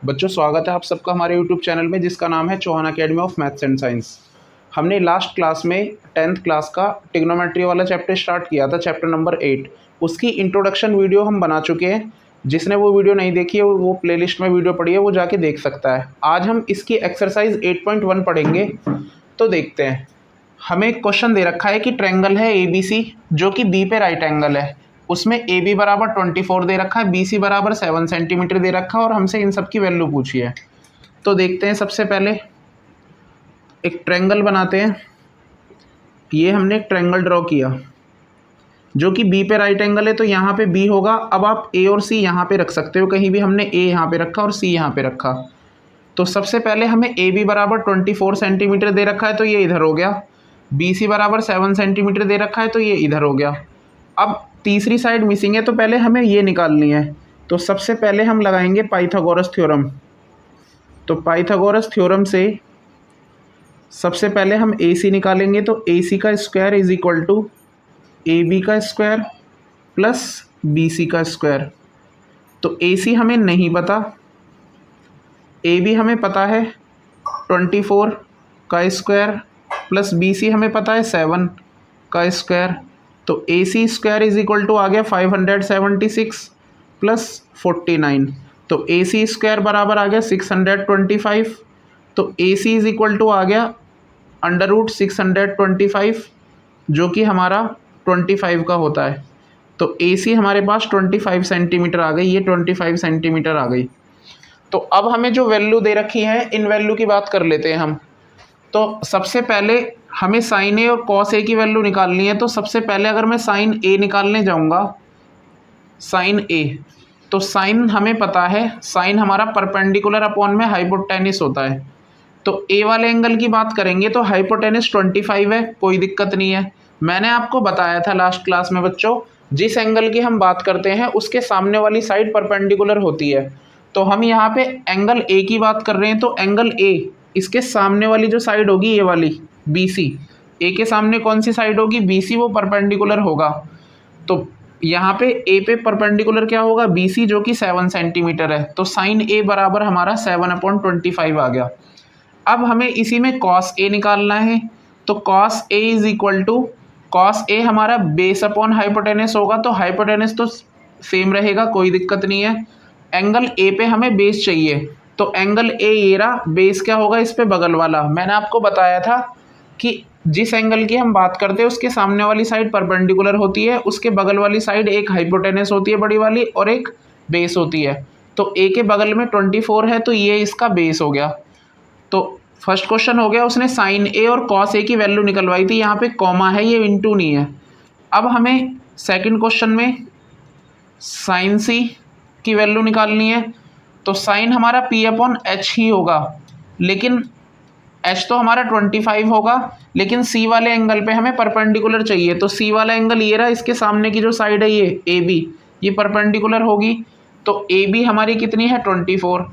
बच्चों, स्वागत है आप सबका हमारे YouTube चैनल में जिसका नाम है Chauhan academy of maths and science. हमने लास्ट क्लास में 10th क्लास का ट्रिग्नोमेट्री वाला चैप्टर स्टार्ट किया था, चैप्टर नंबर 8। उसकी इंट्रोडक्शन वीडियो हम बना चुके हैं। जिसने वो वीडियो नहीं देखी है वो प्लेलिस्ट में वीडियो पड़ी है, वो जाके देख सकता है। आज हम इसकी एक्सरसाइज 8.1 पढ़ेंगे। तो देखते हैं। हमें एक क्वेश्चन दे रखा है कि ट्रायंगल है ABC जो कि B पे राइट एंगल है। उसमें AB बराबर 24 दे रखा है, BC बराबर 7 सेंटीमीटर दे रखा है और हमसे इन सब की वैल्यू पूछी है। तो देखते हैं। सबसे पहले एक ट्रायंगल बनाते हैं। ये हमने एक ट्रायंगल ड्रॉ किया जो कि B पे राइट एंगल है, तो यहाँ पे B होगा। अब आप A और C यहाँ पे रख सकते हो, कहीं भी हमने A यहाँ पे रखा और C यहाँ पे रखा। तो सबसे पहले हमें AB बराबर 24 सेंटीमीटर दे रखा है, तो ये इधर हो गया। BC बराबर 7 सेंटीमीटर दे रखा है, तो ये इधर हो गया। अब तीसरी साइड मिसिंग है, तो पहले हमें ये निकालनी है। तो सबसे पहले हम लगाएंगे पाइथागोरस थ्योरम। तो पाइथागोरस थ्योरम से सबसे पहले हम AC निकालेंगे। तो AC का square is equal to AB का स्क्वायर प्लस BC का स्क्वायर। तो AC हमें नहीं पता, AB हमें पता है 24 का स्क्वायर प्लस BC हमें पता है 7 का स्क्वायर। तो AC square is equal to आ गया 576 प्लस 49। तो AC स्क्वायर बराबर आ गया 625। तो AC इज इक्वल टू आ गया अंडर रूट 625 जो कि हमारा 25 का होता है। तो AC हमारे पास 25 सेंटीमीटर आ गई, ये 25 सेंटीमीटर आ गई। तो अब हमें जो वैल्यू दे रखी है, इन वैल्यू की बात कर लेते हैं हम। तो सबसे पहले हमें साइन ए और कॉस ए की वैल्यू निकालनी है। तो सबसे पहले अगर मैं साइन ए निकालने जाऊंगा, साइन ए, तो साइन हमें पता है, साइन हमारा परपेंडिकुलर अपॉन में हाइपोटेनिस होता है। तो ए वाले एंगल की बात करेंगे तो हाइपोटेनिस 25 है, कोई दिक्कत नहीं है। मैंने आपको बताया था लास्ट क्लास में बच्चों, जिस एंगल की हम बात करते हैं उसके सामने वाली साइड परपेंडिकुलर होती है। तो हम यहाँ पे एंगल ए की बात कर रहे हैं, तो एंगल ए, इसके सामने वाली जो साइड होगी ये वाली BC, ए के सामने कौन सी साइड होगी BC, वो परपेंडिकुलर होगा। तो यहाँ पे ए पे परपेंडिकुलर क्या होगा BC जो कि 7 सेंटीमीटर है। तो साइन ए बराबर हमारा 7/25 आ गया। अब हमें इसी में कॉस ए निकालना है। तो cos A is equal to, cos A हमारा बेस अपॉन हाइपोटेनस होगा। तो हाइपोटेनस तो सेम रहेगा, कोई दिक्कत नहीं है। एंगल ए पे हमें बेस चाहिए, तो एंगल ए ये रहा, बेस क्या होगा इस पे बगल वाला। मैंने आपको बताया था कि जिस एंगल की हम बात करते हैं उसके सामने वाली साइड परपेंडिकुलर होती है, उसके बगल वाली साइड एक हाइपोटेनस होती है बड़ी वाली और एक बेस होती है। तो ए के बगल में 24 है, तो ये इसका बेस हो गया। तो फर्स्ट क्वेश्चन हो गया, उसने साइन ए और कॉस ए की वैल्यू निकलवाई थी। यहाँ पे कॉमा है, ये इनटू नहीं है। अब हमें सेकंड क्वेश्चन में साइन सी की वैल्यू निकालनी है। तो साइन हमारा P/H ही होगा, लेकिन H तो हमारा 25 होगा, लेकिन C वाले एंगल पे हमें परपेंडिकुलर चाहिए। तो C वाला एंगल ये रहा, इसके सामने की जो साइड है ये AB, ये परपेंडिकुलर होगी। तो AB हमारी कितनी है 24।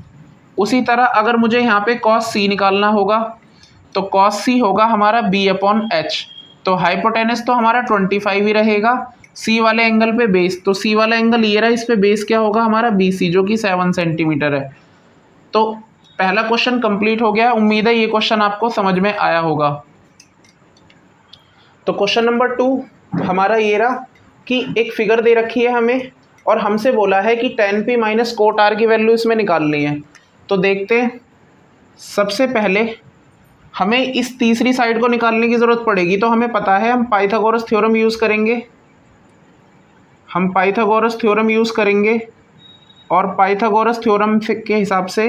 उसी तरह अगर मुझे यहाँ पे cos C निकालना होगा, तो cos C होगा हमारा B/H। तो हाइपोटेनस तो हमारा 25 ही रहेगा, C वाले एंगल पे बेस, तो C वाला एंगल ये रहा, इस पे बेस क्या होगा हमारा BC जो कि 7 सेंटीमीटर है। तो पहला क्वेश्चन कंप्लीट हो गया। उम्मीद है ये क्वेश्चन आपको समझ में आया होगा। तो क्वेश्चन नंबर 2 हमारा ये रहा कि एक फिगर दे रखी है हमें और हमसे बोला है कि tan P minus cot R की वैल्यू इसमें निकालनी है। तो देखते हैं। सबसे पहले हमें इस तीसरी साइड को निकालने की ज़रूरत पड़ेगी। तो हमें पता है हम पाइथागोरस थ्योरम यूज़ करेंगे, हम पाइथागोरस थ्योरम यूज़ करेंगे। और पाइथागोरस थ्योरम के हिसाब से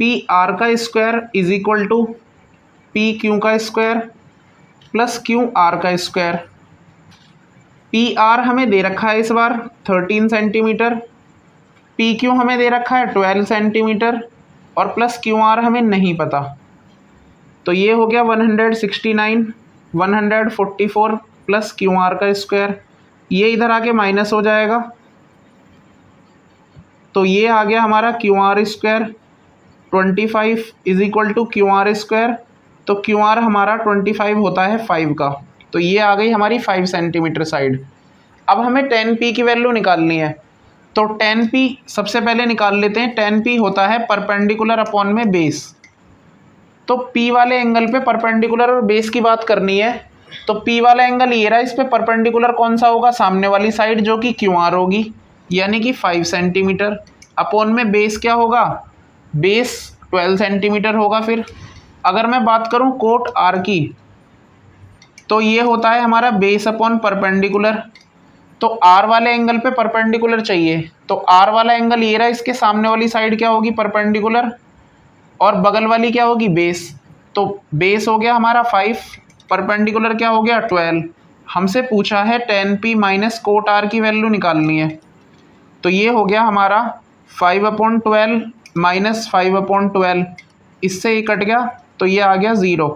PR का square is equal to PQ का स्क्वायर प्लस QR का स्क्वायर। PR हमें दे रखा है इस बार 13 सेंटीमीटर, PQ हमें दे रखा है 12 सेंटीमीटर और प्लस QR हमें नहीं पता। तो ये हो गया 169, 144 प्लस QR का स्क्वायर। ये इधर आके माइनस हो जाएगा, तो ये आ गया हमारा QR square 25 is equal to QR square. तो QR हमारा 25 होता है 5 का। तो ये आ गई हमारी 5 सेंटीमीटर साइड। अब हमें tan P की वैल्यू निकालनी है। तो टेन पी सबसे पहले निकाल लेते हैं। टेन पी होता है परपेंडिकुलर अपॉन में बेस। तो पी वाले एंगल पे परपेंडिकुलर और बेस की बात करनी है। तो पी वाला एंगल ये रहा, इस पे परपेंडिकुलर कौन सा होगा, सामने वाली साइड जो कि क्यू आर होगी, यानी कि 5 सेंटीमीटर। अपॉन में बेस क्या होगा, बेस 12 सेंटीमीटर होगा। फिर अगर मैं बात करूं कोट आर की, तो ये होता है हमारा बेस अपॉन परपेंडिकुलर। तो आर वाले एंगल पे परपेंडिकुलर चाहिए, तो आर वाला एंगल ये रहा, इसके सामने वाली साइड क्या होगी, परपेंडिकुलर, और बगल वाली क्या होगी, बेस। तो बेस हो गया हमारा 5, परपेंडिकुलर क्या हो गया 12। हमसे पूछा है tan P minus cot R की वैल्यू निकालनी है। तो ये हो गया हमारा 5/12 माइनस 5/12, इससे ये कट गया तो ये आ गया 0।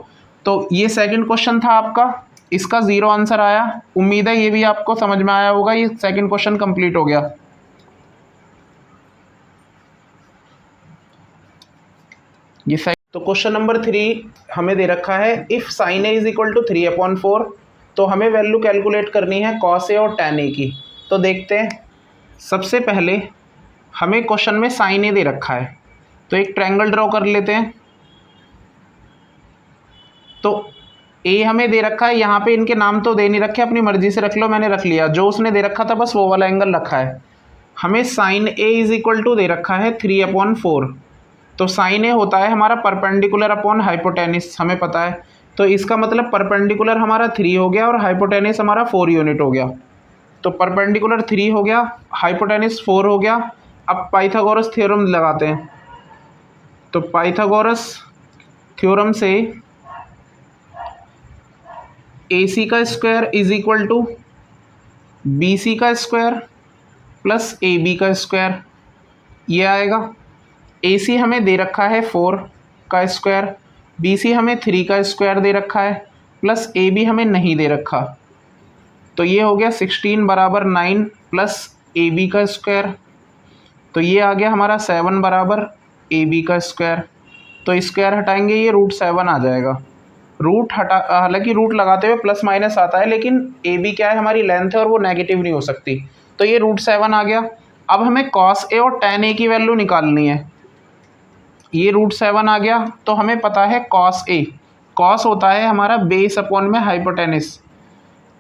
तो ये सेकंड क्वेश्चन था आपका, इसका 0 आंसर आया। उम्मीद है ये भी आपको समझ में आया होगा। ये सेकंड क्वेश्चन कंप्लीट हो गया। तो क्वेश्चन नंबर 3 हमें दे रखा है, if sine A is equal to 3/4, तो हमें वैल्यू कैलकुलेट करनी है कॉस ए और टैन ए की। तो देखते हैं, सबसे पहले हमें क्वेश्चन में साइन ए दे रखा है, तो एक ट्रायंगल ड्रॉ कर लेते हैं। तो ए हमें दे रखा है, यहाँ पे इनके नाम तो दे नहीं रखे, अपनी मर्जी से रख लो, मैंने रख लिया। जो उसने दे रखा था बस वो वाला एंगल रखा है। हमें sine A is equal to दे रखा है 3/4। तो साइन ए होता है हमारा परपेंडिकुलर अपॉन हाइपोटेनिस, हमें पता है। तो इसका मतलब परपेंडिकुलर हमारा 3 हो गया और हाइपोटेनिस हमारा 4 यूनिट हो गया। तो परपेंडिकुलर 3 हो गया, हाइपोटेनिस 4 हो गया। अब पाइथागोरस थ्योरम लगाते हैं। तो पाइथागोरस थ्योरम से ए सी का square is equal to B C का स्क्वायर प्लस ए बी का स्क्वायर, ये आएगा। ए सी हमें दे रखा है 4 का स्क्वायर, बी सी हमें 3 का स्क्वायर दे रखा है, प्लस ए बी हमें नहीं दे रखा। तो ये हो गया 16 बराबर 9 प्लस ए बी का स्क्वायर। तो ये आ गया हमारा 7 बराबर ए बी का स्क्वायर। तो स्क्वायर हटाएंगे, ये √7 आ जाएगा। रूट हटा, हालांकि रूट लगाते हुए प्लस माइनस आता है, लेकिन ए बी क्या है, हमारी लेंथ है और वो नेगेटिव नहीं हो सकती। तो ये √7 आ गया। अब हमें कॉस ए और टैन ए की वैल्यू निकालनी है। ये √7 आ गया, तो हमें पता है कॉस ए, कॉस होता है हमारा बेस अपॉन में हाइपोटेनिस।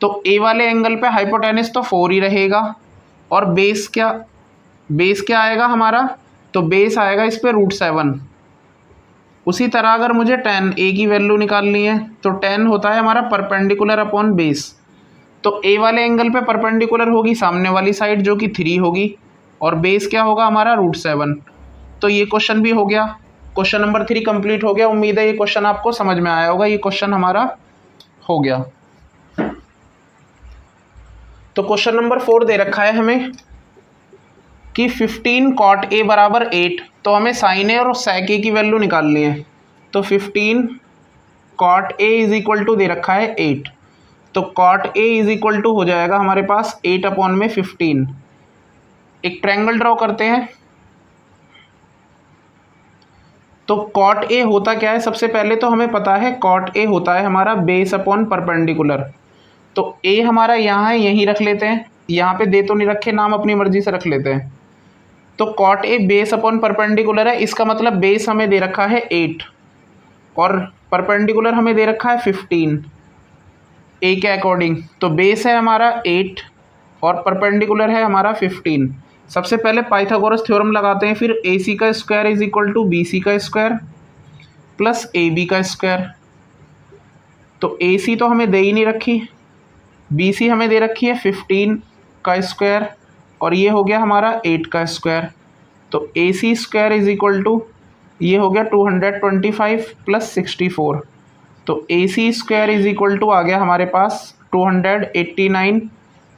तो ए वाले एंगल पे हाइपोटेनिस तो 4 ही रहेगा, और बेस क्या आएगा हमारा, तो बेस आएगा इस पे √7। उसी तरह अगर मुझे टैन ए की वैल्यू निकालनी है, तो टैन होता है हमारा परपेंडिकुलर अपॉन बेस। तो ए वाले एंगल पे परपेंडिकुलर होगी सामने वाली साइड जो कि 3 होगी, और बेस क्या होगा हमारा √7। तो ये क्वेश्चन भी हो गया। क्वेश्चन नंबर 3 कंप्लीट हो गया। उम्मीद है ये क्वेश्चन आपको समझ में आया होगा। ये क्वेश्चन हमारा हो गया। तो क्वेश्चन नंबर 4 दे रखा है हमें कि 15 कॉट ए बराबर 8, तो हमें साइन ए और सेक ए की वैल्यू निकालनी है। तो 15 cot A is equal to दे रखा है 8, तो cot A is equal to हो जाएगा हमारे पास 8/15। एक ट्रायंगल ड्रॉ करते हैं। तो कॉट ए होता क्या है, सबसे पहले तो हमें पता है कॉट ए होता है हमारा बेस अपॉन परपेंडिकुलर। तो ए हमारा यहाँ है, यहीं रख लेते हैं, यहाँ पे दे तो नहीं रखे नाम, अपनी मर्जी से रख लेते हैं। तो cot A base upon perpendicular है, इसका मतलब बेस हमें दे रखा है 8 और परपेंडिकुलर हमें दे रखा है 15 ए के अकॉर्डिंग। तो बेस है हमारा 8 और परपेंडिकुलर है हमारा 15। सबसे पहले पाइथागोरस थ्योरम लगाते हैं, फिर ए सी का square is equal to B C का स्क्वायर प्लस ए बी का स्क्वायर। तो ए सी तो हमें दे ही नहीं रखी, बी सी हमें दे रखी है 15 का स्क्वायर, और ये हो गया हमारा 8 का स्क्वायर। तो A C square is equal to ये हो गया 225 प्लस 64। तो A C square is equal to आ गया हमारे पास 289,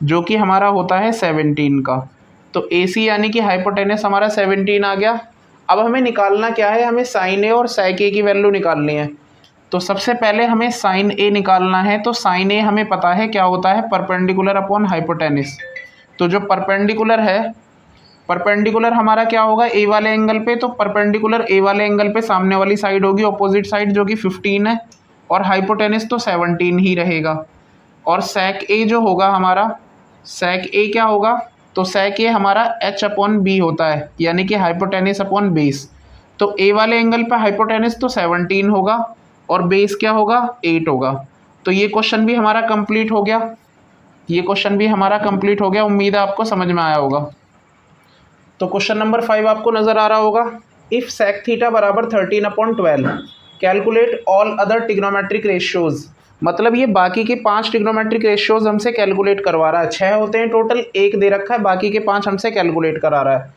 जो कि हमारा होता है 17 का। तो ए सी यानी कि हाइपोटेनस हमारा 17 आ गया। अब हमें निकालना क्या है, हमें साइन ए और सेक ए की वैल्यू निकालनी है। तो सबसे पहले हमें साइन ए निकालना है। तो साइन ए हमें पता है क्या होता है, परपेंडिकुलर अपॉन हाइपोटेनिस। तो जो परपेंडिकुलर है, परपेंडिकुलर हमारा क्या होगा ए वाले एंगल पे, तो परपेंडिकुलर ए वाले एंगल पे सामने वाली साइड होगी ऑपोजिट साइड जो कि 15 है, और हाइपोटेनिस तो 17 ही रहेगा। और सेक ए जो होगा हमारा, सेक ए क्या होगा, तो सेक ये हमारा h अपॉन बी होता है, यानी कि हाइपोटेनिस अपॉन बेस। तो ए वाले एंगल पर हाइपोटेनिस तो 17 होगा और बेस क्या होगा 8 होगा। तो ये क्वेश्चन भी हमारा कंप्लीट हो गया, ये क्वेश्चन भी हमारा कंप्लीट हो गया। उम्मीद है आपको समझ में आया होगा। तो क्वेश्चन नंबर 5 आपको नज़र आ रहा होगा। इफ़ सेक थीटा बराबर 13/12 calculate all other trigonometric ratios. मतलब ये बाकी के 5 ट्रिग्नोमेट्रिक रेशियोज हमसे कैलकुलेट करवा रहा है। 6 होते हैं टोटल, एक दे रखा है, बाकी के 5 हमसे कैलकुलेट करा रहा है।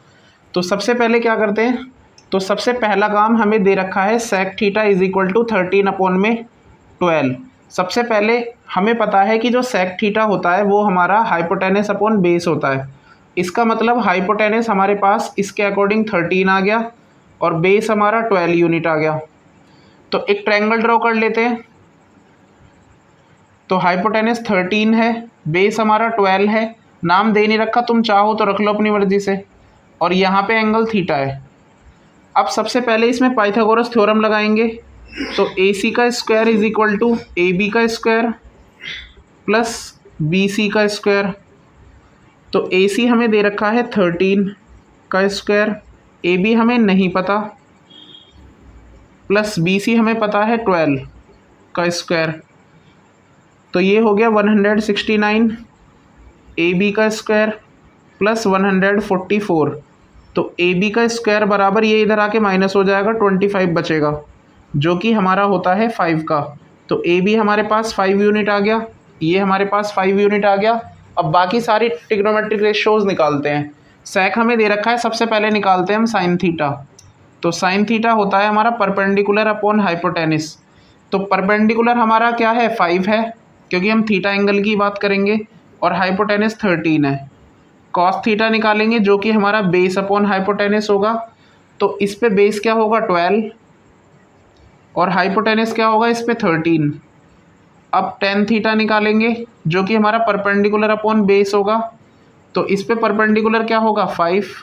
तो सबसे पहले क्या करते हैं, तो सबसे पहला काम हमें दे रखा है sec theta is equal to 13/12। सबसे पहले हमें पता है कि जो सेक थीटा होता है वो हमारा हाइपोटेनस अपॉन बेस होता है। इसका मतलब हाइपोटेनस हमारे पास इसके अकॉर्डिंग 13 आ गया और बेस हमारा 12 यूनिट आ गया। तो एक ट्रायंगल ड्रॉ कर लेते हैं। तो हाइपोटेनस 13 है, बेस हमारा 12 है, नाम दे नहीं रखा, तुम चाहो तो रख लो अपनी मर्जी से, और यहाँ पे एंगल थीटा है। अब सबसे पहले इसमें पाइथागोरस थ्योरम लगाएंगे। तो ए सी का square is equal to A B का स्क्वायर प्लस बी सी का स्क्वायर। तो ए सी हमें दे रखा है 13 का स्क्वायर, ए बी हमें नहीं पता, प्लस बी सी हमें पता है 12 का स्क्वायर। तो ये हो गया 169 ए बी का स्क्वायर प्लस 144। तो ए बी का स्क्वायर बराबर ये इधर आके माइनस हो जाएगा, 25 बचेगा, जो कि हमारा होता है 5 का। तो ए बी हमारे पास 5 यूनिट आ गया, ये हमारे पास 5 यूनिट आ गया। अब बाकी सारी ट्रिग्नोमेट्रिक रेशियोज निकालते हैं। सेक हमें दे रखा है, सबसे पहले निकालते हैं हम साइन थीटा। तो साइन थीटा होता है हमारा परपेंडिकुलर अपॉन हाइपोटेनिस। तो परपेंडिकुलर हमारा क्या है 5 है, क्योंकि हम थीटा एंगल की बात करेंगे, और हाइपोटेनिस 13 है। कॉस थीटा निकालेंगे जो कि हमारा बेस अपॉन हाइपोटेनिस होगा। तो इस पे बेस क्या होगा 12 और हाइपोटेनिस क्या होगा इस पे 13। अब टेन थीटा निकालेंगे जो कि हमारा परपेंडिकुलर अपॉन बेस होगा। तो इस पे परपेंडिकुलर क्या होगा 5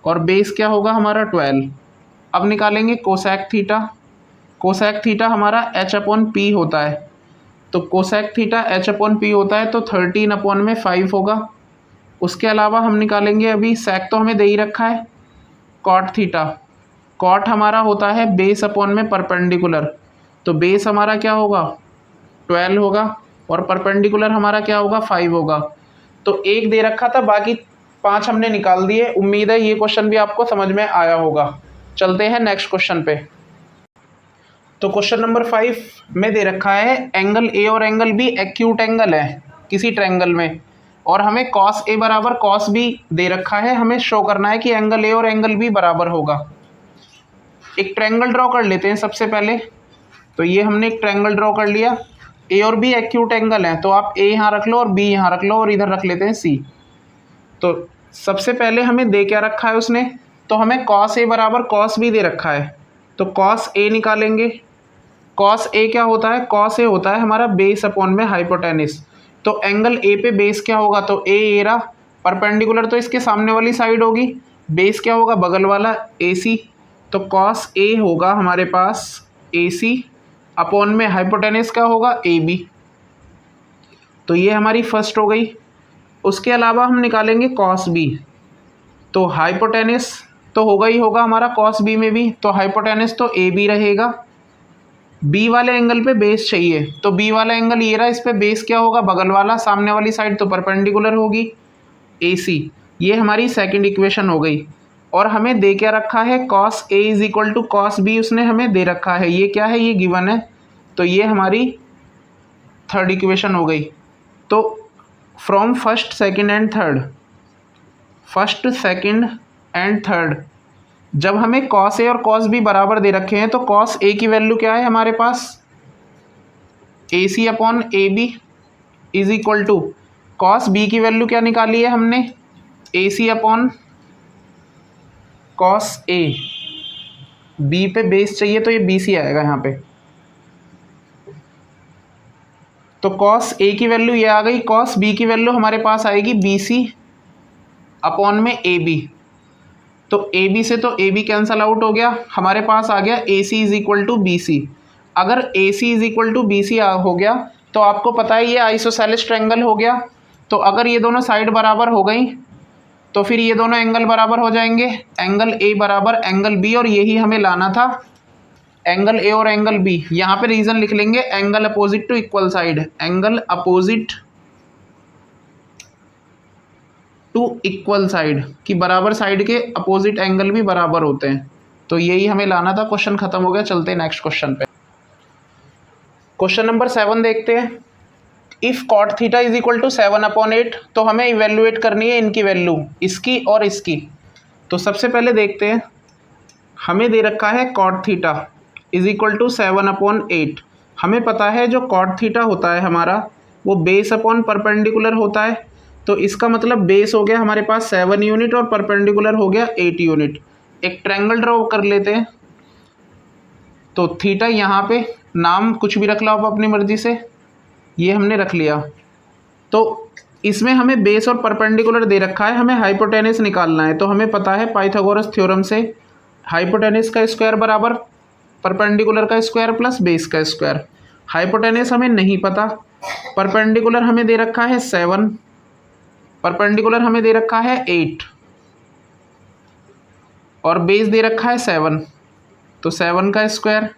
और बेस क्या होगा हमारा 12। अब निकालेंगे कोसेक थीटा। कोसेक थीटा हमारा h अपॉन पी होता है। तो cosec theta h upon P होता है, तो 13 अपॉन में 5 होगा। उसके अलावा हम निकालेंगे, अभी सेक तो हमें दे ही रखा है, कॉट थीटा। कॉट हमारा होता है बेस अपॉन में परपेंडिकुलर। तो बेस हमारा क्या होगा 12 होगा और परपेंडिकुलर हमारा क्या होगा 5 होगा। तो एक दे रखा था, बाकी 5 हमने निकाल दिए। उम्मीद है ये क्वेश्चन भी आपको समझ में आया होगा। चलते हैं नेक्स्ट क्वेश्चन पे। तो क्वेश्चन नंबर 5 में दे रखा है एंगल ए और एंगल बी एक्यूट एंगल है किसी ट्रायंगल में, और हमें कॉस ए बराबर कॉस बी दे रखा है। हमें शो करना है कि एंगल ए और एंगल बी बराबर होगा। एक ट्रायंगल ड्रॉ कर लेते हैं सबसे पहले। तो ये हमने एक ट्रायंगल ड्रॉ कर लिया। ए और बी एक्यूट एंगल है, तो आप ए यहाँ रख लो और बी यहाँ रख लो और इधर रख लेते हैं सी। तो सबसे पहले हमें दे क्या रखा है उसने, तो हमें कॉस ए बराबर कॉस बी दे रखा है। तो कॉस ए निकालेंगे। कॉस ए क्या होता है, कॉस ए होता है हमारा बेस अपॉन में हाइपोटेनिस। तो एंगल ए पे बेस क्या होगा, तो ए रहा, परपेंडिकुलर तो इसके सामने वाली साइड होगी, बेस क्या होगा बगल वाला ए सी। तो कॉस ए होगा हमारे पास ए सी अपॉन में हाइपोटेनिस क्या होगा ए बी। तो ये हमारी फर्स्ट हो गई। उसके अलावा हम निकालेंगे कॉस बी। तो हाइपोटेनिस तो होगा ही होगा हमारा कॉस बी में भी, तो हाइपोटेनिस तो ए बी रहेगा। बी वाले एंगल पे बेस चाहिए, तो बी वाला एंगल ये रहा, इस पे बेस क्या होगा बगल वाला, सामने वाली साइड तो परपेंडिकुलर होगी ए सी। ये हमारी सेकंड इक्वेशन हो गई। और हमें दे क्या रखा है, cos A is equal to cos B उसने हमें दे रखा है। ये क्या है, ये गिवन है। तो ये हमारी थर्ड इक्वेशन हो गई। तो from first second and third, first second and third, जब हमें कॉस ए और कॉस बी बराबर दे रखे हैं, तो कॉस ए की वैल्यू क्या है हमारे पास A C upon A B is equal to cos B की वैल्यू क्या निकाली है हमने, A C upon cos A. B पे बेस चाहिए तो ये बी सी आएगा यहाँ पे। तो कॉस ए की वैल्यू ये आ गई, कॉस बी की वैल्यू हमारे पास आएगी बी सी अपॉन में ए बी। तो ए बी से तो ए बी कैंसल आउट हो गया, हमारे पास आ गया A C is equal to B C. अगर A C is equal to B C हो गया तो आपको पता है ये आइसोसेलेस ट्रायंगल हो गया। तो अगर ये दोनों साइड बराबर हो गई तो फिर ये दोनों एंगल बराबर हो जाएंगे, एंगल ए बराबर एंगल बी, और यही हमें लाना था, एंगल ए और एंगल बी। यहाँ पे रीजन लिख लेंगे, angle opposite to equal side, angle opposite to equal side कि बराबर साइड के अपोजिट एंगल भी बराबर होते हैं। तो यही हमें लाना था। क्वेश्चन खत्म हो गया, चलते हैं नेक्स्ट क्वेश्चन पे। क्वेश्चन नंबर 7 देखते हैं। If cot theta is equal to 7/8, तो हमें इवेल्युएट करनी है इनकी वैल्यू, इसकी और इसकी। तो सबसे पहले देखते हैं, हमें दे रखा है cot theta is equal to 7/8। हमें पता है जो कॉट थीटा होता है हमारा, वो बेस अपॉन परपेंडिकुलर होता है। तो इसका मतलब बेस हो गया हमारे पास 7 यूनिट और परपेंडिकुलर हो गया 8 यूनिट। एक ट्रायंगल ड्रॉ कर लेते हैं। तो थीटा यहाँ पे नाम कुछ भी रख लो आप अपनी मर्जी से, ये हमने रख लिया। तो इसमें हमें बेस और परपेंडिकुलर दे रखा है, हमें हाइपोटेनस निकालना है। तो हमें पता है पाइथागोरस थ्योरम से हाइपोटेनस का स्क्वायर बराबर परपेंडिकुलर का स्क्वायर प्लस बेस का स्क्वायर। हाइपोटेनस हमें नहीं पता, परपेंडिकुलर हमें दे रखा है 7, परपेंडिकुलर हमें दे रखा है 8 और बेस दे रखा है 7। तो 7 का स्क्वायर,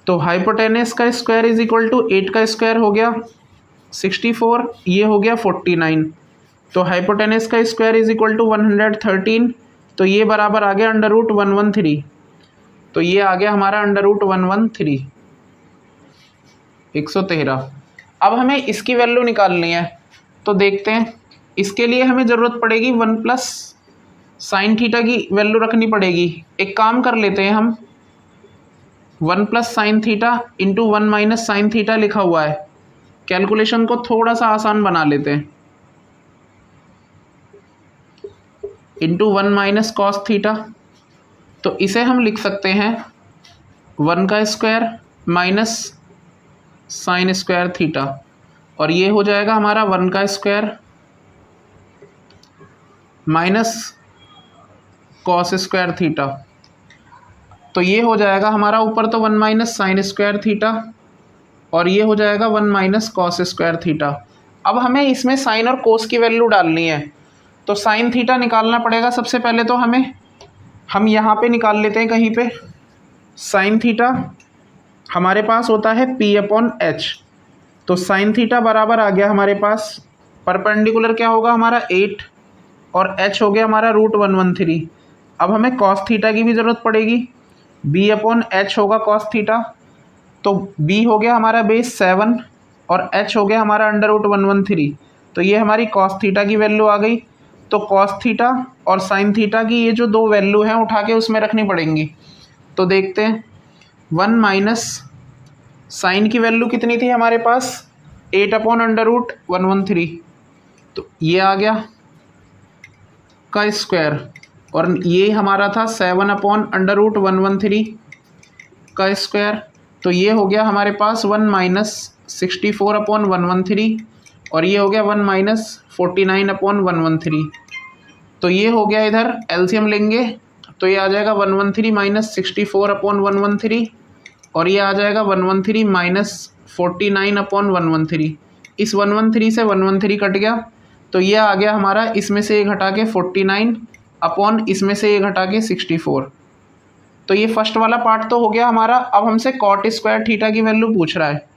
तो हाइपोटेनस का स्क्वायर इज इक्वल टू 8 का स्क्वायर हो गया 64, ये हो गया 49। तो हाइपोटेनस का स्क्वायर इज इक्वल टू 113, तो ये बराबर आ गया √113। तो ये आ गया हमारा √113, 113। अब हमें इसकी वैल्यू निकालनी है। तो देखते हैं, इसके लिए हमें ज़रूरत पड़ेगी 1 प्लस साइन थीटा की वैल्यू रखनी पड़ेगी। एक काम कर लेते हैं हम, 1 plus sine theta into 1 minus sine theta लिखा हुआ है। कैलकुलेशन को थोड़ा सा आसान बना लेते हैं, इंटू 1 माइनस कॉस थीटा। तो इसे हम लिख सकते हैं 1 का square minus sine square theta, और ये हो जाएगा हमारा 1 का square minus cos square theta. तो ये हो जाएगा हमारा ऊपर तो 1 माइनस साइन स्क्वायर थीटा, और ये हो जाएगा 1 माइनस कॉस स्क्वायर थीटा। अब हमें इसमें साइन और कोस की वैल्यू डालनी है। तो साइन थीटा निकालना पड़ेगा सबसे पहले। तो हम यहाँ पे निकाल लेते हैं कहीं पे। साइन थीटा हमारे पास होता है P/H। तो साइन थीटा बराबर आ गया हमारे पास, परपेंडिकुलर क्या होगा हमारा 8 और h हो गया हमारा √113। अब हमें कॉस थीटा की भी ज़रूरत पड़ेगी, B/H होगा कॉस थीटा। तो b हो गया हमारा बेस 7 और h हो गया हमारा √113। तो ये हमारी कॉस थीटा की वैल्यू आ गई। तो कॉस थीटा और साइन थीटा की ये जो दो वैल्यू हैं उठा के उसमें रखनी पड़ेंगी। तो देखते हैं, 1 माइनस साइन की वैल्यू कितनी थी हमारे पास, 8/√113। तो ये आ गया का स्क्वायर, और ये हमारा था 7/√113 का स्क्वायर। तो ये हो गया हमारे पास 1 माइनस 64/113, और ये हो गया 1 माइनस 49/113। तो ये हो गया, इधर एलसीएम लेंगे तो ये आ जाएगा 113 माइनस 64/113, और ये आ जाएगा 113 माइनस 49/113। इस 113 से 113 कट गया, तो ये आ गया हमारा, इसमें से एक घटा के 49 अपॉन इसमें से एक घटा के 64। तो ये फर्स्ट वाला पार्ट तो हो गया हमारा। अब हमसे कॉट स्क्वायर थीटा की वैल्यू पूछ रहा है।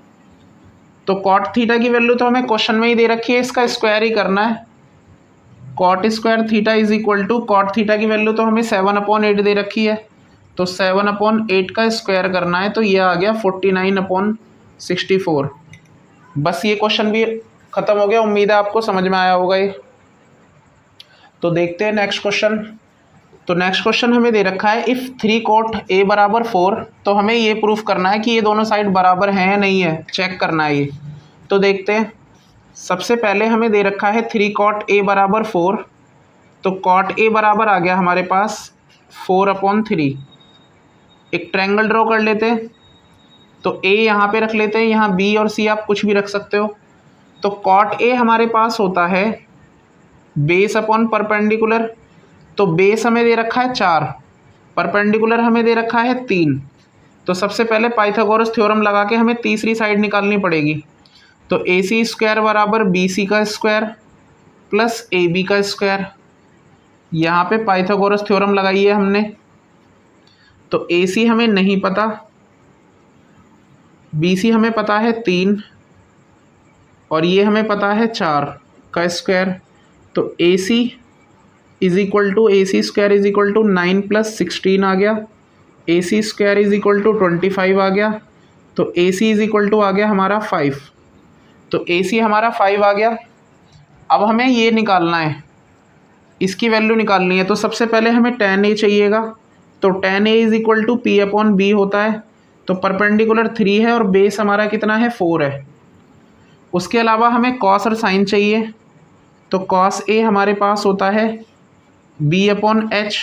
तो कॉट थीटा की वैल्यू तो हमें क्वेश्चन में ही दे रखी है, इसका स्क्वायर ही करना है। Cot square theta is equal to, cot theta की वैल्यू तो हमें 7/8 दे रखी है। तो 7/8 का स्क्वायर करना है, तो ये आ गया 49/64। बस ये क्वेश्चन भी ख़त्म हो गया। उम्मीद है आपको समझ में आया होगा ये। तो देखते हैं नेक्स्ट क्वेश्चन। तो नेक्स्ट क्वेश्चन हमें दे रखा है, इफ़ 3 cot A बराबर 4, तो हमें ये प्रूफ करना है कि ये दोनों साइड बराबर हैं या नहीं है, चेक करना है ये। तो देखते हैं, सबसे पहले हमें दे रखा है 3 cot A बराबर 4। तो cot A बराबर आ गया हमारे पास 4/3। एक ट्रायंगल ड्रॉ कर लेते हैं। तो A यहाँ पे रख लेते हैं, यहाँ B और C आप कुछ भी रख सकते हो। तो cot A हमारे पास होता है बेस अपॉन परपेंडिकुलर। तो बेस हमें दे रखा है 4, परपेंडिकुलर हमें दे रखा है 3। तो सबसे पहले पाइथागोरस थ्योरम लगा के हमें तीसरी साइड निकालनी पड़ेगी। तो AC स्क्वायर बराबर BC का स्क्वायर प्लस AB का स्क्वायर। यहाँ पे पाइथागोरस थ्योरम लगाई है हमने, तो AC हमें नहीं पता, BC हमें पता है 3 और ये हमें पता है 4 का स्क्वायर। तो AC square is equal to 9 + 16 आ गया, AC square is equal to 25 आ गया। तो AC इज इक्वल टू आ गया हमारा 5। तो AC हमारा 5 आ गया। अब हमें ये निकालना है, इसकी वैल्यू निकालनी है। तो सबसे पहले हमें tan A चाहिएगा। तो tan A is equal to P/B होता है। तो परपेंडिकुलर 3 है और बेस हमारा कितना है 4 है। उसके अलावा हमें कॉस और साइन चाहिए। तो कॉस A हमारे पास होता है B/H।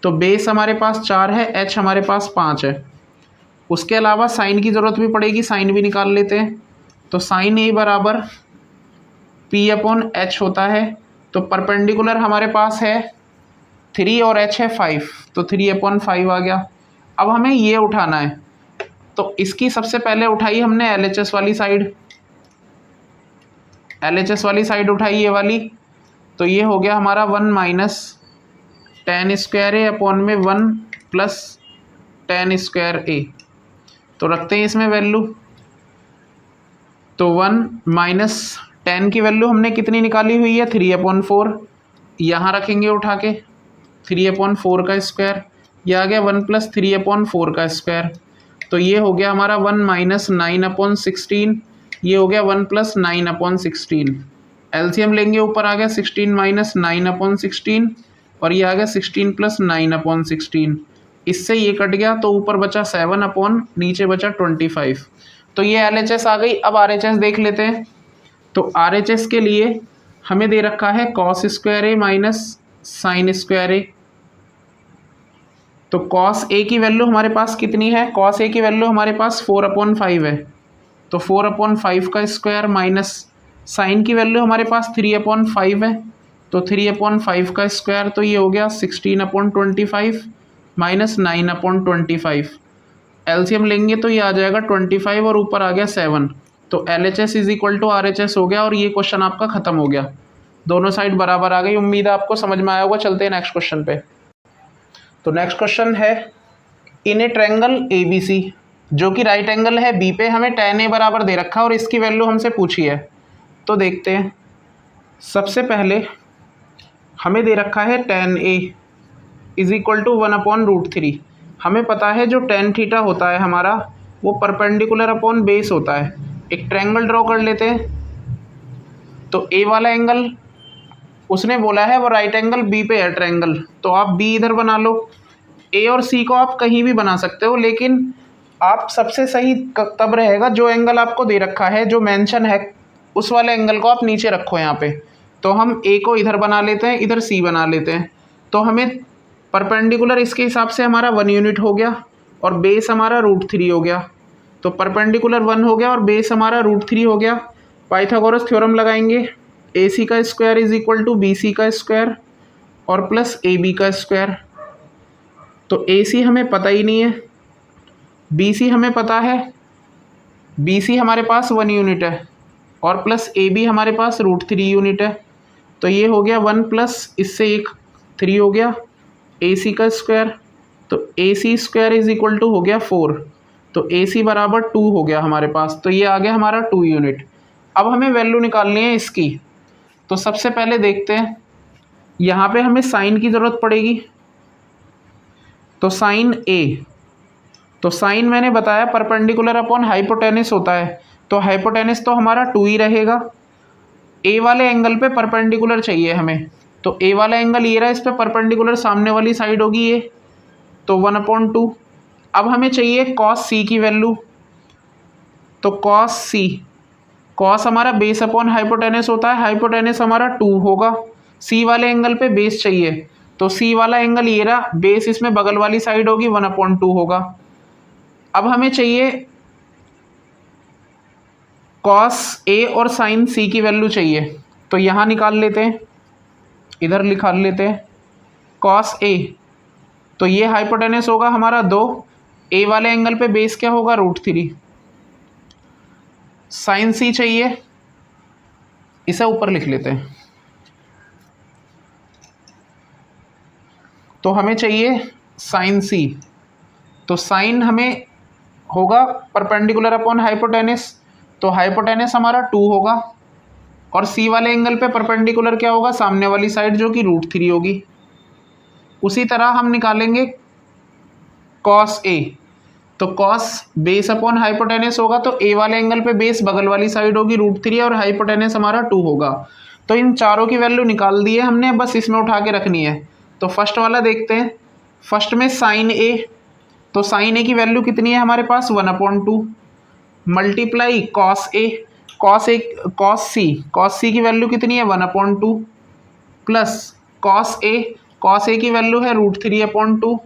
तो बेस हमारे पास 4 है, H हमारे पास 5 है। उसके अलावा साइन की ज़रूरत भी पड़ेगी, साइन भी निकाल लेते हैं। तो साइन A बराबर P/H होता है। तो परपेंडिकुलर हमारे पास है 3 और H है 5, तो 3/5 आ गया। अब हमें ये उठाना है, तो इसकी सबसे पहले उठाई हमने LHS वाली साइड, LHS वाली साइड उठाई ये वाली। तो ये हो गया हमारा 1 minus tan square A upon में 1 प्लस tan स्क्वायर A। तो रखते हैं इसमें वैल्यू। तो 1 माइनस tan की वैल्यू हमने कितनी निकाली हुई है 3/4, यहाँ रखेंगे उठा के 3/4 का स्क्वायर। यह आ गया 1 + 3/4 का स्क्वायर। तो ये हो गया हमारा 1 माइनस 9/16, ये हो गया 1 + 9/16। एलसीएम लेंगे, ऊपर आ गया 16 माइनस 9/16 और ये आ गया 16 + 9/16। इससे ये कट गया तो ऊपर बचा 7 अपॉन नीचे बचा 25। तो ये LHS आ गई। अब RHS देख लेते हैं। तो RHS के लिए हमें दे रखा है cos square A minus sine square A। तो cos A की वैल्यू हमारे पास कितनी है, cos A की वैल्यू हमारे पास 4/5 है। तो 4/5 का स्क्वायर माइनस साइन की वैल्यू हमारे पास 3/5 है। तो 3/5 का स्क्वायर, तो ये हो गया 16/25 माइनस 9/25। एलसीएम लेंगे तो ये आ जाएगा 25 और ऊपर आ गया 7। तो LHS is equal to RHS हो गया और ये क्वेश्चन आपका खत्म हो गया। दोनों साइड बराबर आ गई। उम्मीद है आपको समझ में आया होगा। चलते हैं नेक्स्ट क्वेश्चन पे। तो नेक्स्ट क्वेश्चन है, इन ए ट्रायंगल ABC जो कि राइट एंगल है B पे हमें tan A बराबर दे रखा है और इसकी वैल्यू हमसे पूछी है। तो देखते हैं। सबसे पहले हमें दे रखा है tan A is equal to 1/√3। हमें पता है जो tan थीटा होता है हमारा वो परपेंडिकुलर अपॉन बेस होता है। एक ट्रायंगल ड्रॉ कर लेते हैं। तो A वाला एंगल उसने बोला है वो राइट एंगल B पे है ट्रायंगल, तो आप B इधर बना लो। A और C को आप कहीं भी बना सकते हो, लेकिन आप सबसे सही तब रहेगा जो एंगल आपको दे रखा है, जो मेंशन है उस वाले एंगल को आप नीचे रखो यहाँ पे। तो हम A को इधर बना लेते हैं, इधर C बना लेते हैं। तो हमें परपेंडिकुलर इसके हिसाब से हमारा 1 यूनिट हो गया और बेस हमारा √3 हो गया। तो परपेंडिकुलर 1 हो गया और बेस हमारा √3 हो गया। पाइथागोरस थ्योरम लगाएंगे, AC का square is equal to BC का स्क्वायर और प्लस AB का स्क्वायर। तो AC हमें पता ही नहीं है, BC हमें पता है, BC हमारे पास 1 यूनिट है और प्लस AB हमारे पास √3 यूनिट है। तो ये हो गया 1 प्लस इससे एक 3 हो गया AC का स्क्वायर। तो AC square is equal to हो गया 4। तो AC बराबर 2 हो गया हमारे पास। तो ये आ गया हमारा 2 यूनिट। अब हमें वैल्यू निकालनी है इसकी। तो सबसे पहले देखते हैं, यहाँ पे हमें साइन की ज़रूरत पड़ेगी। तो साइन A, तो साइन मैंने बताया परपेंडिकुलर अपॉन हाइपोटेनिस होता है। तो हाइपोटेनिस तो हमारा 2 ही रहेगा। A वाले एंगल पे परपेंडिकुलर चाहिए हमें। तो A वाला एंगल ये रहा, इस पे परपेंडिकुलर सामने वाली साइड होगी ये, तो 1/2। अब हमें चाहिए cos C की वैल्यू। तो cos C, cos हमारा बेस अपॉन हाइपोटेनिस होता है, हाइपोटेनिस हमारा 2 होगा। C वाले एंगल पे बेस चाहिए, तो C वाला एंगल ये रहा, बेस इसमें बगल वाली साइड होगी, 1/2 होगा। अब हमें चाहिए cos A और sin C की वैल्यू चाहिए। तो यहाँ निकाल लेते हैं, इधर लिखा लेते हैं cos A। तो ये हाइपोटेनिस होगा हमारा 2, A वाले एंगल पे बेस क्या होगा √3। sin C चाहिए, इसे ऊपर लिख लेते हैं। तो हमें चाहिए साइन सी। तो साइन हमें होगा परपेंडिकुलर अपॉन हाइपोटेनस, तो हाइपोटेनस हमारा 2 होगा और सी वाले एंगल पे परपेंडिकुलर क्या होगा, सामने वाली साइड जो कि √3 होगी। उसी तरह हम निकालेंगे कॉस ए, तो कॉस बेस अपॉन हाइपोटेनस होगा, तो ए वाले एंगल पे बेस बगल वाली साइड होगी √3 और हाइपोटेनस हमारा 2 होगा। तो इन चारों की वैल्यू निकाल दी है हमने, बस इसमें उठा के रखनी है। तो फर्स्ट वाला देखते हैं। फर्स्ट में साइन ए, तो साइन ए की वैल्यू कितनी है हमारे पास 1/2 मल्टीप्लाई कॉस ए, कॉस सी की वैल्यू कितनी है 1/2 प्लस कॉस ए की वैल्यू है √3/2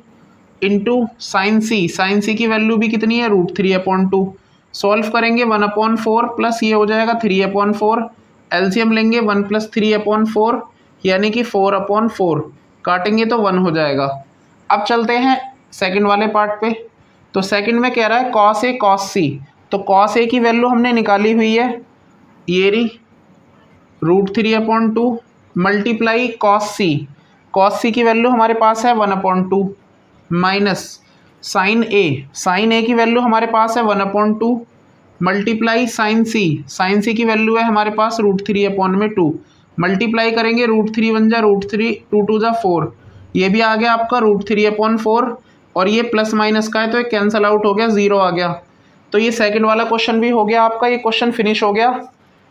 इंटू साइन सी की वैल्यू भी कितनी है √3/2। सॉल्व करेंगे 1/4 प्लस ये हो जाएगा 3/4, एलसीएम लेंगे 1 + 3/4 यानी कि 4/4, काटेंगे तो 1 हो जाएगा। अब चलते हैं सेकंड वाले पार्ट पे। तो सेकंड में कह रहा है कॉस ए कॉस सी, तो कॉस ए की वैल्यू हमने निकाली हुई है ये रही √3/2 मल्टीप्लाई कॉस सी की वैल्यू हमारे पास है 1/2 माइनस साइन ए की वैल्यू हमारे पास है 1/2 मल्टीप्लाई साइन सी की वैल्यू है हमारे पास √3/2 मल्टीप्लाई करेंगे √3 1 जा √3, 2 2 जा 4, ये भी आ गया आपका √3/4 और ये प्लस माइनस का है तो ये कैंसिल आउट हो गया, 0 आ गया। तो ये सेकंड वाला क्वेश्चन भी हो गया आपका, ये क्वेश्चन फिनिश हो गया।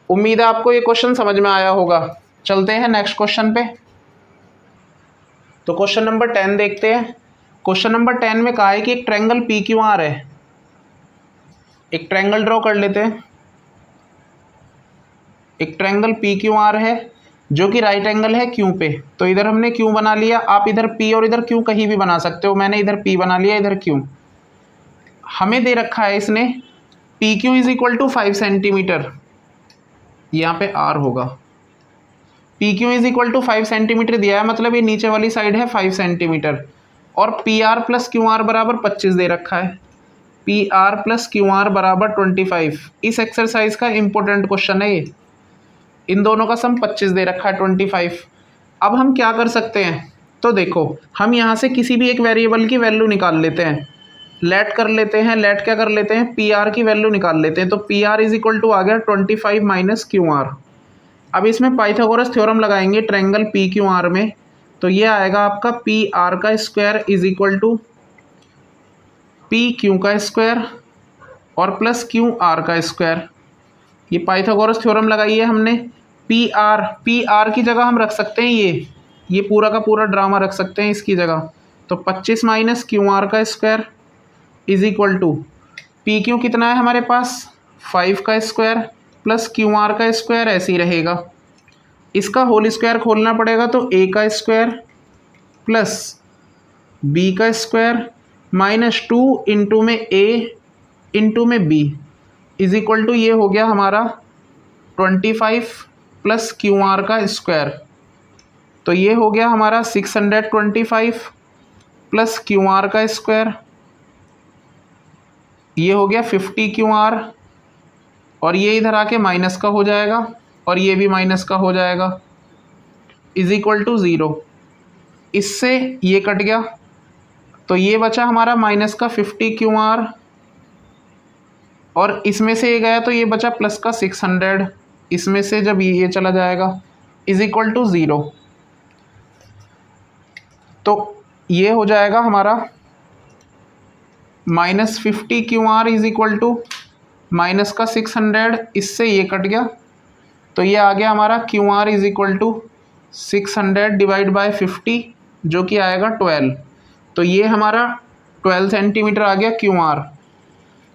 उम्मीद है आपको ये क्वेश्चन समझ में आया होगा। चलते हैं नेक्स्ट क्वेश्चन पे। तो क्वेश्चन नंबर 10 देखते हैं। क्वेश्चन नंबर 10 में कहा है कि एक ट्रायंगल PQR है। एक ट्रायंगल ड्रॉ कर लेते हैं। एक ट्रायंगल PQR है जो कि राइट एंगल है Q पे। तो इधर हमने Q बना लिया, आप इधर P और इधर Q कहीं भी बना सकते हो। मैंने इधर P बना लिया, इधर Q। हमें दे रखा है इसने PQ = 5 सेंटीमीटर, यहाँ पे R होगा। PQ = 5 सेंटीमीटर दिया है, मतलब ये नीचे वाली साइड है 5 सेंटीमीटर और PR + QR = 25 दे रखा है। PR + QR = 25। इस एक्सरसाइज का इंपॉर्टेंट क्वेश्चन है ये। इन दोनों का सम 25 दे रखा है 25। अब हम क्या कर सकते हैं, तो देखो हम यहाँ से किसी भी एक वेरिएबल की वैल्यू निकाल लेते हैं। लेट कर लेते हैं, लेट क्या कर लेते हैं, PR की वैल्यू निकाल लेते हैं। तो PR = आ गया 25 - QR। अब इसमें पाइथागोरस थ्योरम लगाएंगे ट्रायंगल PQR में, तो ये आएगा आपका PR² = PQ² और प्लस QR²। ये पाइथागोरस थ्योरम लगाई है हमने। PR की जगह हम रख सकते हैं ये पूरा का पूरा ड्रामा रख सकते हैं इसकी जगह। तो 25 - QR² = PQ कितना है हमारे पास 5² प्लस QR² ऐसे ही रहेगा। इसका होल स्क्वायर खोलना पड़ेगा, तो A² प्लस B² -2 इंटू में A इंटू में B = ये हो गया हमारा 25 प्लस QR²। तो ये हो गया हमारा 625 प्लस QR², ये हो गया 50 QR और ये इधर आके माइनस का हो जाएगा और ये भी माइनस का हो जाएगा = 0। इससे ये कट गया, तो ये बचा हमारा माइनस का 50 QR और इसमें से ये गया तो ये बचा प्लस का 600। इसमें से जब ये चला जाएगा = 0, तो ये हो जाएगा हमारा -50 QR = माइनस का 600। इससे ये कट गया, तो ये आ गया हमारा QR = 600 / 50 जो कि आएगा 12। तो ये हमारा 12 सेंटीमीटर आ गया QR।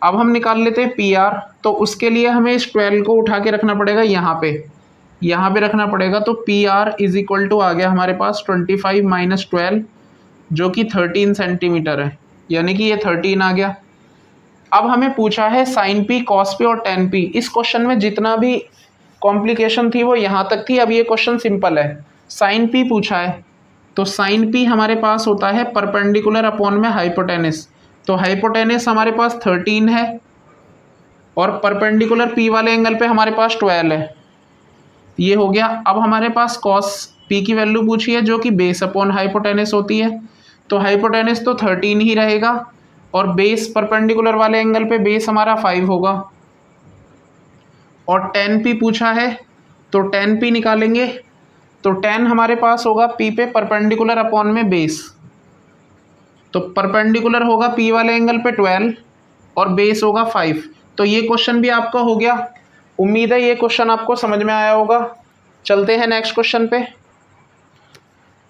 अब हम निकाल लेते हैं PR, तो उसके लिए हमें इस 12 को उठा के रखना पड़ेगा यहाँ पे रखना पड़ेगा। तो PR = आ गया हमारे पास 25 - 12 जो कि 13 सेंटीमीटर है, यानी कि ये 13 आ गया। अब हमें पूछा है साइन P, कॉस P और टेन P। इस क्वेश्चन में जितना भी कॉम्प्लिकेशन थी वो यहाँ तक थी। अब ये क्वेश्चन सिंपल है। साइन P पूछा है, तो साइन P हमारे पास होता है परपेंडिकुलर अपॉन में हाइपोटेनस। तो हाइपोटेनस हमारे पास 13 है और परपेंडिकुलर P वाले एंगल पे हमारे पास 12 है। ये हो गया। अब हमारे पास कॉस P की वैल्यू पूछी है जो कि बेस अपॉन हाइपोटेनस होती है। तो हाइपोटेनस तो 13 ही रहेगा और बेस परपेंडिकुलर वाले एंगल पे बेस हमारा 5 होगा। और tan p पूछा है तो tan p निकालेंगे तो tan हमारे पास होगा p पे परपेंडिकुलर अपॉन में बेस, तो परपेंडिकुलर होगा p वाले एंगल पे 12 और बेस होगा 5। तो ये क्वेश्चन भी आपका हो गया। उम्मीद है ये क्वेश्चन आपको समझ में आया होगा। चलते हैं नेक्स्ट क्वेश्चन पे।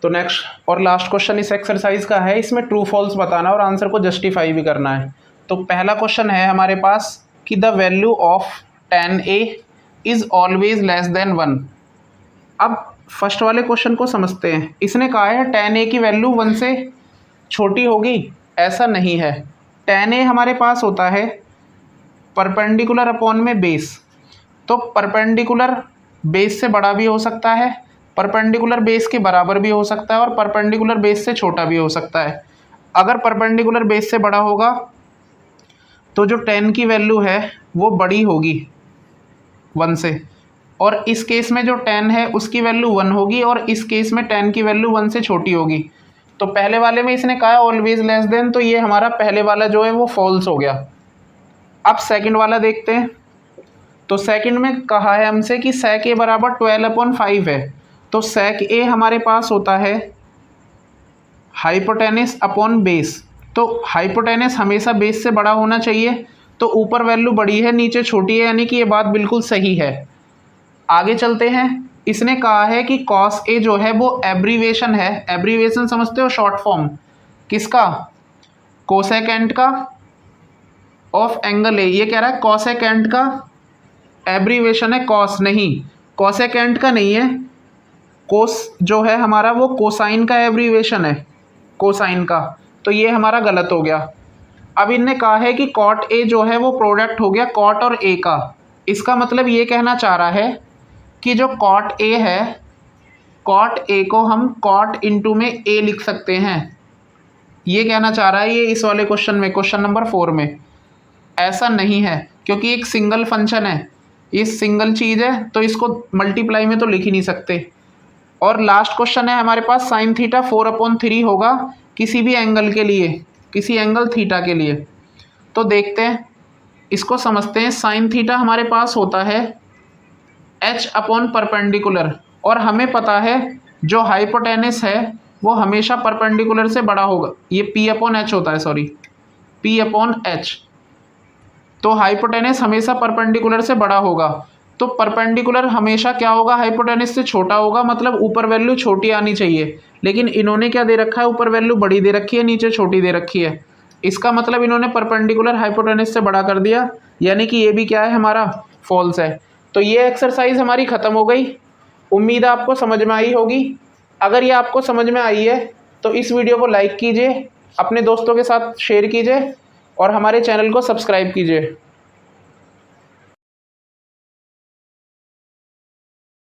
तो नेक्स्ट और लास्ट क्वेश्चन इस एक्सरसाइज का है, इसमें ट्रू फॉल्स बताना और आंसर को जस्टिफाई भी करना है। तो पहला क्वेश्चन है हमारे पास कि the value of tan a is always less than 1। अब फर्स्ट वाले क्वेश्चन को समझते हैं। इसने कहा है tan a की वैल्यू 1 से छोटी होगी, ऐसा नहीं है। tan a हमारे पास होता है परपेंडिकुलर अपॉन में बेस, तो परपेंडिकुलर बेस से बड़ा भी हो सकता है, परपेंडिकुलर बेस के बराबर भी हो सकता है और परपेंडिकुलर बेस से छोटा भी हो सकता है। अगर परपेंडिकुलर बेस से बड़ा होगा तो जो tan की वैल्यू है वो बड़ी होगी 1 से, और इस केस में जो tan है उसकी वैल्यू 1 होगी और इस केस में tan की वैल्यू 1 से छोटी होगी। तो पहले वाले में इसने कहा ऑलवेज लेस देन, तो ये हमारा पहले वाला जो है वो फॉल्स हो गया। अब सेकंड वाला देखते हैं। तो सेकंड में कहा है हमसे कि sec a बराबर 12/5 है, तो sec a हमारे पास होता है हाइपोटेनस अपॉन बेस। तो हाइपोटेनस हमेशा बेस से बड़ा होना चाहिए, तो ऊपर वैल्यू बड़ी है नीचे छोटी है, यानी कि ये बात बिल्कुल सही है। आगे चलते हैं। इसने कहा है कि cos a जो है वो एब्रीवेशन है। एब्रीवेशन समझते हो, शॉर्ट फॉर्म किसका? कोसेकेंट का ऑफ एंगल a। ये कह रहा है कोसेकेंट का एब्रीवेशन है, कॉस नहीं, कोसेकेंट का नहीं है। कोस जो है हमारा वो कोसाइन का एब्रीवेशन है, कोसाइन का। तो ये हमारा गलत हो गया। अब इनने कहा है कि कॉट ए जो है वो प्रोडक्ट हो गया कॉट और ए का। इसका मतलब ये कहना चाह रहा है कि जो कॉट ए है, कॉट ए को हम कॉट इंटू में ए लिख सकते हैं, ये कहना चाह रहा है ये इस वाले क्वेश्चन में, क्वेश्चन नंबर 4 में। ऐसा नहीं है क्योंकि एक सिंगल फंक्शन है, ये सिंगल चीज़ है, तो इसको मल्टीप्लाई में तो लिख ही नहीं सकते। और लास्ट क्वेश्चन है हमारे पास साइन थीटा 4/3 होगा किसी भी एंगल के लिए, किसी एंगल थीटा के लिए। तो देखते हैं, इसको समझते हैं। साइन थीटा हमारे पास होता है h अपॉन परपेंडिकुलर, और हमें पता है जो हाइपोटेनस है वो हमेशा परपेंडिकुलर से बड़ा होगा। ये p/h होता है, सॉरी p/h। तो हाइपोटेनस हमेशा परपेंडिकुलर से बड़ा होगा, तो परपेंडिकुलर हमेशा क्या होगा? हाइपोटेनस से छोटा होगा, मतलब ऊपर वैल्यू छोटी आनी चाहिए। लेकिन इन्होंने क्या दे रखा है? ऊपर वैल्यू बड़ी दे रखी है, नीचे छोटी दे रखी है। इसका मतलब इन्होंने परपेंडिकुलर हाइपोटेनस से बड़ा कर दिया, यानी कि ये भी क्या है हमारा? फॉल्स है। तो ये एक्सरसाइज हमारी ख़त्म हो गई। उम्मीद है आपको समझ में आई होगी। अगर ये आपको समझ में आई है तो इस वीडियो को लाइक कीजिए, अपने दोस्तों के साथ शेयर कीजिए और हमारे चैनल को सब्सक्राइब कीजिए।